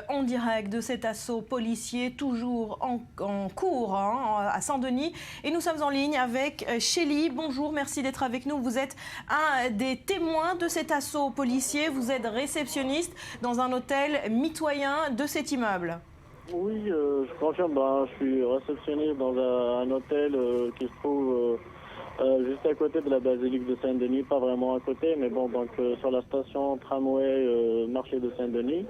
En direct de cet assaut policier, toujours en cours à Saint-Denis. Et nous sommes en ligne avec Chélie. Bonjour, merci d'être avec nous. Vous êtes un des témoins de cet assaut policier. Vous êtes réceptionniste dans un hôtel mitoyen de cet immeuble. Oui, je confirme. Je suis réceptionniste dans un hôtel qui se trouve juste à côté de la basilique de Saint-Denis, pas vraiment à côté, mais bon, donc sur la station tramway marché de Saint-Denis.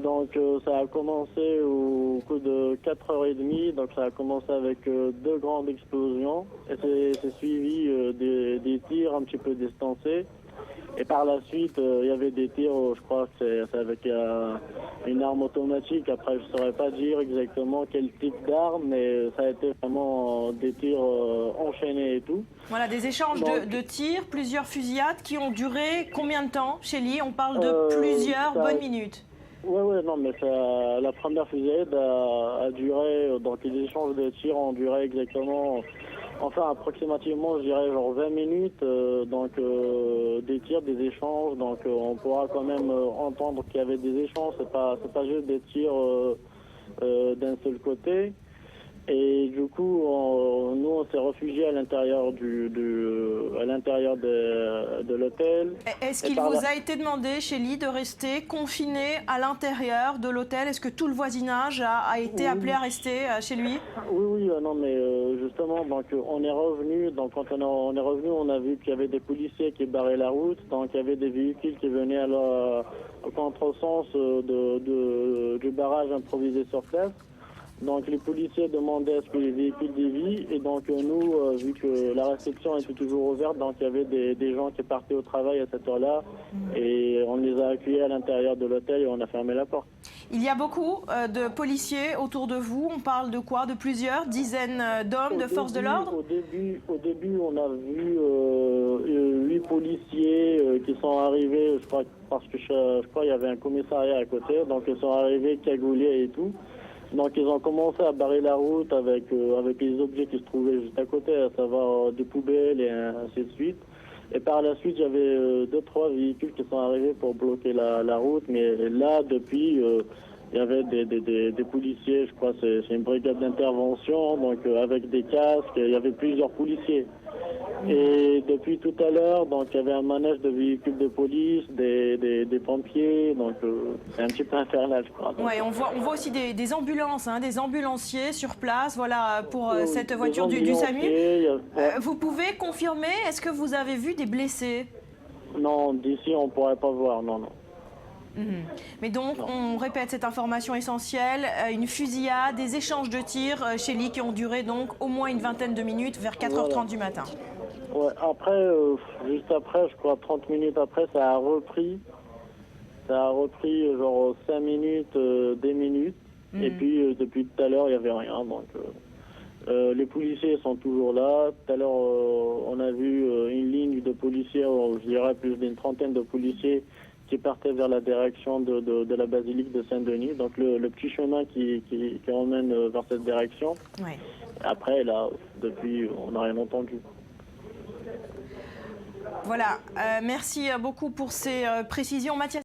Donc ça a commencé au coup de 4h30, donc ça a commencé avec deux grandes explosions et c'est suivi des tirs un petit peu distancés. Et par la suite, il y avait des tirs, je crois que c'est avec une arme automatique. Après, je ne saurais pas dire exactement quel type d'arme, mais ça a été vraiment des tirs enchaînés et tout. Voilà, des échanges de tirs, plusieurs fusillades qui ont duré combien de temps, Chélie? On parle de plusieurs bonnes minutes. Oui, non, mais la première fusillade a duré, donc les échanges de tirs ont duré exactement... Enfin, approximativement, je dirais genre 20 minutes, des tirs, des échanges, donc on pourra quand même entendre qu'il y avait des échanges, c'est pas juste des tirs d'un seul côté. Et du coup, nous, on s'est réfugiés à l'intérieur de l'hôtel. Est-ce qu'il vous a été demandé, Chélie, de rester confiné à l'intérieur de l'hôtel? Est-ce que tout le voisinage a été appelé à rester chez lui? Oui, non, mais justement, donc on est revenu. Donc quand on est revenu, on a vu qu'il y avait des policiers qui barraient la route. Donc il y avait des véhicules qui venaient au contresens du barrage improvisé sur place. Donc les policiers demandaient à ce que les véhicules dévient et donc nous, vu que la réception était toujours ouverte, donc il y avait des gens qui partaient au travail à cette heure-là et on les a accueillis à l'intérieur de l'hôtel et on a fermé la porte. Il y a beaucoup de policiers autour de vous. On parle de quoi? De plusieurs dizaines d'hommes, de forces de l'ordre? Au début, on a vu 8 policiers qui sont arrivés, je crois, parce que je crois qu'il y avait un commissariat à côté, donc ils sont arrivés cagoulés et tout. Donc ils ont commencé à barrer la route avec les objets qui se trouvaient juste à côté, à savoir des poubelles et ainsi de suite. Et par la suite, j'avais 2-3 véhicules qui sont arrivés pour bloquer la route. Mais là, depuis, il y avait des policiers, je crois que c'est une brigade d'intervention, donc avec des casques, il y avait plusieurs policiers. Et depuis tout à l'heure, donc il y avait un manège de véhicules de police, des pompiers, donc c'est un petit peu infernal, je crois. Oui, on voit aussi des ambulances, des ambulanciers sur place, voilà, pour cette voiture du SAMU. Vous pouvez confirmer, est-ce que vous avez vu des blessés? Non, d'ici on ne pourrait pas voir, non. Mais donc, on répète cette information essentielle, une fusillade, des échanges de tirs, Chélie, qui ont duré donc au moins une vingtaine de minutes, vers 4h30 du matin. Ouais, après, juste après, je crois 30 minutes après, ça a repris. Ça a repris genre 5 minutes, 10 minutes. Et puis, depuis tout à l'heure, il n'y avait rien. Donc, les policiers sont toujours là. Tout à l'heure, on a vu une ligne de policiers, je dirais plus d'une trentaine de policiers qui partaient vers la direction de la basilique de Saint-Denis. Donc, le petit chemin qui emmène vers cette direction. Ouais. Après, là, depuis, on n'a rien entendu. Voilà, merci beaucoup pour ces précisions. Mathias.